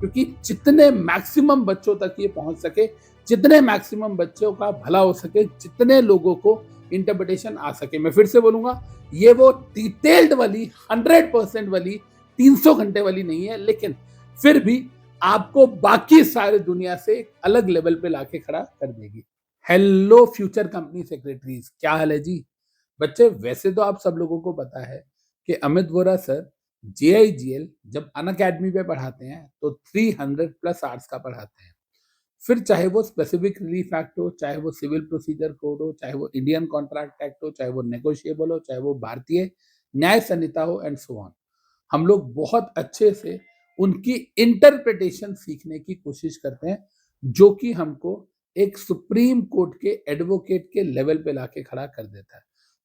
क्योंकि जितने मैक्सिमम बच्चों तक ये पहुंच सके, जितने मैक्सिमम बच्चों का भला हो सके, जितने लोगों को इंटरप्रिटेशन आ सके। मैं फिर से बोलूंगा, ये वो डिटेल्ड वाली 100% वाली 300 घंटे वाली नहीं है, लेकिन फिर भी आपको बाकी सारे दुनिया से एक अलग लेवल पे लाके खड़ा कर देगी। हेलो फ्यूचर कंपनी सेक्रेटरीज, क्या हाल है जी बच्चे? वैसे तो आप सब लोगों को पता है कि अमित वोरा सर JIGL जब अनअकैडमी पे पढ़ाते हैं तो 300+ आवर्स का पढ़ाते हैं। फिर चाहे वो स्पेसिफिक रिलीफ एक्ट हो, चाहे वो सिविल प्रोसीजर कोड हो, चाहे वो इंडियन कॉन्ट्रैक्ट एक्ट हो, चाहे वो नेगोशिएबल हो, चाहे वो भारतीय न्याय संहिता हो एंड सो ऑन, हम लोग बहुत अच्छे से उनकी इंटरप्रिटेशन सीखने की कोशिश करते हैं, जो कि हमको एक सुप्रीम कोर्ट के एडवोकेट के लेवल पे लाके खड़ा कर देता है।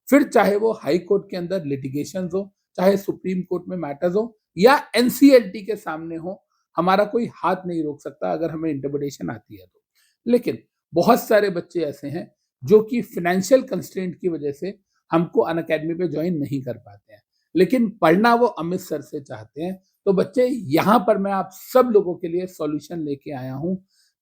फिर चाहे वो हाई कोर्ट के अंदर लिटिगेशन हो, चाहे सुप्रीम कोर्ट में मैटर्स हो, या NCLT के सामने हो, हमारा कोई हाथ नहीं रोक सकता अगर हमें इंटरप्रिटेशन आती है तो। लेकिन बहुत सारे बच्चे ऐसे हैं जो कि फाइनेंशियल कंस्ट्रेंट की वजह से हमको अनअकैडमी पे ज्वाइन नहीं कर पाते हैं, लेकिन पढ़ना वो अमित सर से चाहते हैं। तो बच्चे, यहाँ पर मैं आप सब लोगों के लिए सॉल्यूशन लेके आया हूँ।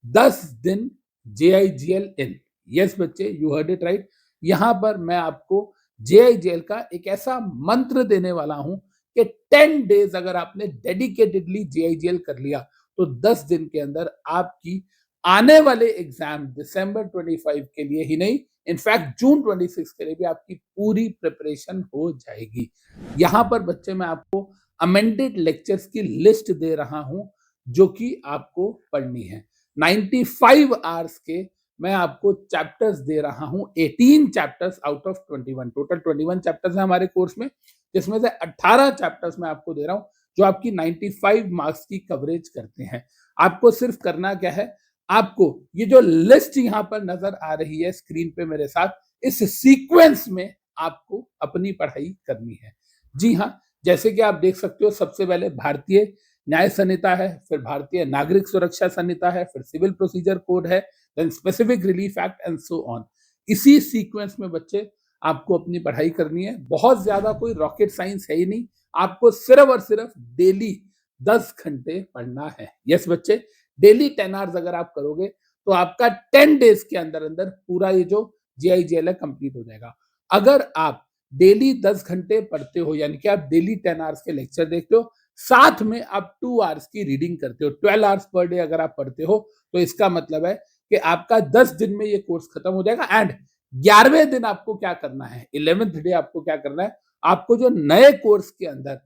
10 दिन JIGL इन। यस बच्चे, यू हर्ड इट राइट। यहाँ पर मैं आपको JIGL का एक ऐसा मंत्र देने वाला हूं कि 10 डेज अगर आपने डेडिकेटेडली JIGL कर लिया तो 10 दिन के अंदर आपकी आने वाले एग्जाम दिसंबर 25 के लिए ही नहीं, इनफैक्ट जून 26 के लिए भी आपकी पूरी प्रिपरेशन हो जाएगी। यहां पर बच्चे मैं आपको अमेंडेड लेक्चर्स की लिस्ट दे रहा हूं जो कि आपको पढ़नी है। 95 आवर्स के मैं आपको चैप्टर्स दे रहा हूं, 18 chapters out of 21। Total 21 chapters है हमारे कोर्स में, जिसमें से 18 चैप्टर्स मैं आपको दे रहा हूं जो आपकी 95 मार्क्स की कवरेज करते हैं। आपको सिर्फ करना क्या है, आपको ये जो लिस्ट यहां पर नजर आ रही है स्क्रीन पे मेरे साथ, इस सीक्वेंस में आपको अपनी पढ़ाई करनी है। जी हाँ, जैसे कि आप देख सकते हो, सबसे पहले भारतीय न्याय संहिता है, फिर भारतीय नागरिक सुरक्षा संहिता है, फिर सिविल प्रोसीजर कोड है, then specific relief act and so on. इसी सीक्वेंस में बच्चे आपको अपनी पढ़ाई करनी है। बहुत ज्यादा कोई रॉकेट साइंस है ही नहीं, आपको सिर्फ और सिर्फ डेली 10 घंटे पढ़ना है। यस बच्चे, डेली 10 आवर्स अगर आप करोगे तो आपका 10 डेज के अंदर अंदर पूरा ये जो JIGL है कंप्लीट हो जाएगा। अगर आप डेली 10 घंटे पढ़ते हो, यानी कि आप डेली 10 आवर्स के लेक्चर देखते हो, साथ में आप 2 आवर्स की रीडिंग करते हो, 12 आवर्स पर डे अगर आप पढ़ते हो, तो इसका मतलब है कि आपका 10 दिन में ये कोर्स खत्म हो जाएगा। एंड 11वें दिन आपको क्या करना है, 11th डे आपको क्या करना है, आपको जो नए कोर्स के अंदर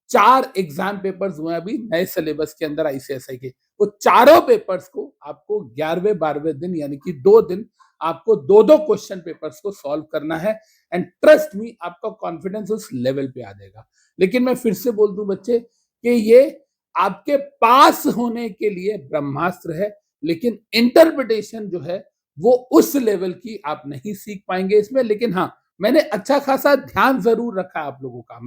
4 एग्जाम पेपर्स हुए अभी नए सिलेबस के अंदर ICSI के, वो चारों पेपर्स को आपको 11वें 12वें दिन यानी कि 2 दिन आपको 2-2 क्वेश्चन पेपर्स को सॉल्व करना है। एंड ट्रस्ट मी, आपका कॉन्फिडेंस उस लेवल पे आ जाएगा। लेकिन मैं फिर से बोल दूं बच्चे कि ये आपके पास होने के लिए ब्रह्मास्त्र है, लेकिन इंटरप्रिटेशन जो है वो उस लेवल की आप नहीं सीख पाएंगे इसमें। लेकिन हाँ, मैंने अच्छा खासा ध्यान जरूर रखा आप लोगों का।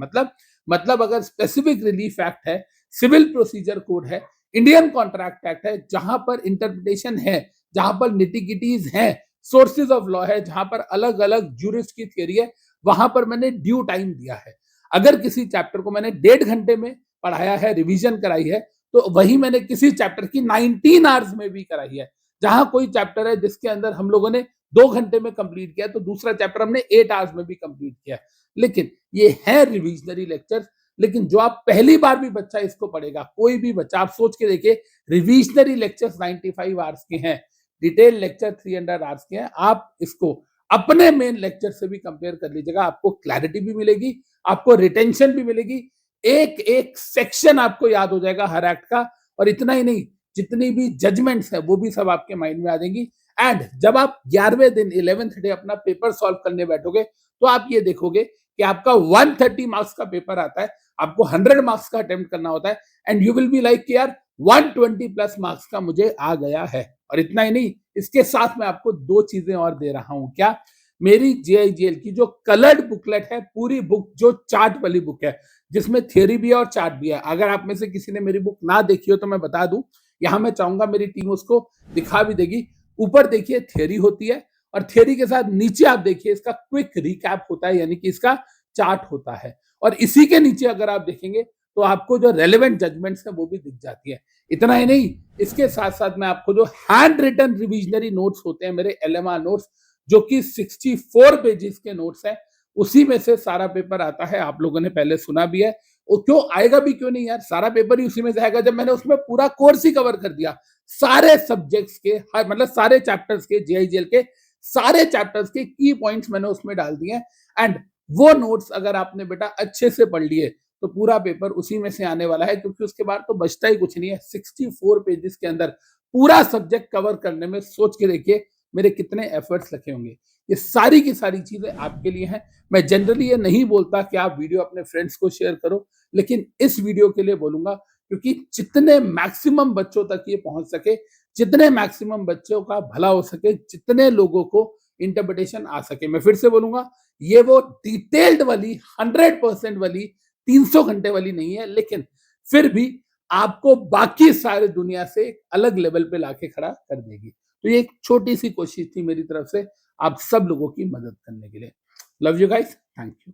मतलब अगर स्पेसिफिक रिलीफ एक्ट है, सिविल प्रोसीजर कोड है, इंडियन कॉन्ट्रैक्ट एक्ट है, जहां पर इंटरप्रिटेशन है, जहां पर निटिगिटीज है, सोर्सेज ऑफ लॉ है, जहां पर अलग अलग ज्यूरिस्ट की थियरी है, वहां पर मैंने ड्यू टाइम दिया है। अगर किसी चैप्टर को मैंने 1.5 घंटे में पढ़ाया है, रिवीजन कराई है, तो वही मैंने किसी चैप्टर की 19 आवर्स में भी कराई है। जहां कोई चैप्टर है जिसके अंदर हम लोगों ने 2 घंटे में कंप्लीट किया, तो दूसरा चैप्टर हमने 8 आवर्स में भी कंप्लीट किया। लेकिन ये है रिविजनरी लेक्चर्स। लेकिन जो आप पहली बार भी बच्चा इसको पढ़ेगा, कोई भी बच्चा, आप सोच के देखिए, रिविजनरी लेक्चर्स 95 आवर्स के हैं, डिटेल लेक्चर 300 आवर्स के हैं। आप इसको अपने मेन लेक्चर से भी कंपेयर कर लीजिएगा, आपको क्लैरिटी भी मिलेगी, आपको रिटेंशन भी मिलेगी, एक एक सेक्शन आपको याद हो जाएगा हर एक्ट का। और इतना ही नहीं, जितनी भी जजमेंट्स है वो भी सब आपके माइंड में आ जाएंगी। एंड जब आप 11वें दिन 11th डे अपना पेपर सॉल्व करने बैठोगे, तो आप ये देखोगे कि आपका 130 मार्क्स का पेपर आता है, आपको 100 मार्क्स का अटेम्प्ट करना होता है, and you will be like कि यार 120+ मार्क्स का मुझे आ गया है। और इतना ही नहीं, इसके साथ मैं आपको 2 चीजें और दे रहा हूं। क्या? मेरी JIGL की जो कलर्ड बुकलेट है, पूरी बुक जो चार्ट वाली बुक है, जिसमें थियरी भी है और चार्ट भी है। अगर आप में से किसी ने मेरी बुक ना देखी हो तो मैं बता दूं, यहां मैं चाहूंगा मेरी टीम उसको दिखा भी देगी। ऊपर देखिए थियरी होती है, और थियरी के साथ नीचे आप देखिए इसका क्विक रिकैप होता है, यानी कि इसका चार्ट होता है। और इसी के नीचे अगर आप देखेंगे तो आपको जो रेलेवेंट जजमेंट्स है वो भी दिख जाती है। इतना ही नहीं, इसके साथ साथ मैं आपको जो हैंड रिटन रिविजनरी नोट्स होते हैं मेरे LMR नोट्स, जो कि 64 पेजेस के नोट्स हैं, उसी में से सारा पेपर आता है। आप लोगों ने पहले सुना भी है, और क्यों आएगा भी क्यों नहीं यार, सारा पेपर ही उसी में से आएगा जब मैंने उसमें पूरा कोर्स ही कवर कर दिया। सारे सब्जेक्ट्स के मतलब सारे चैप्टर्स के, JIGL के सारे चैप्टर्स के की पॉइंट्स मैंने उसमें डाल दिए। एंड वो नोट्स अगर आपने बेटा अच्छे से पढ़ लिए तो पूरा पेपर उसी में से आने वाला है, क्योंकि उसके बाद तो बचता ही कुछ नहीं है। 64 पेजेस के अंदर पूरा सब्जेक्ट कवर करने में सोच के देखिए मेरे कितने एफर्ट्स लगे होंगे। ये सारी की सारी चीजें आपके लिए हैं। मैं जनरली ये नहीं बोलता कि आप वीडियो अपने फ्रेंड्स को शेयर करो, लेकिन इस वीडियो के लिए बोलूंगा, क्योंकि जितने मैक्सिमम बच्चों तक ये पहुंच सके, जितने मैक्सिमम बच्चों का भला हो सके, जितने लोगों को इंटरप्रिटेशन आ सके। मैं फिर से बोलूंगा, ये वो डिटेल्ड वाली 100% वाली 300 घंटे वाली नहीं है, लेकिन फिर भी आपको बाकी सारे दुनिया से एक अलग लेवल पे लाके खड़ा कर देगी। तो ये एक छोटी सी कोशिश थी मेरी तरफ से आप सब लोगों की मदद करने के लिए। Love you guys, thank you.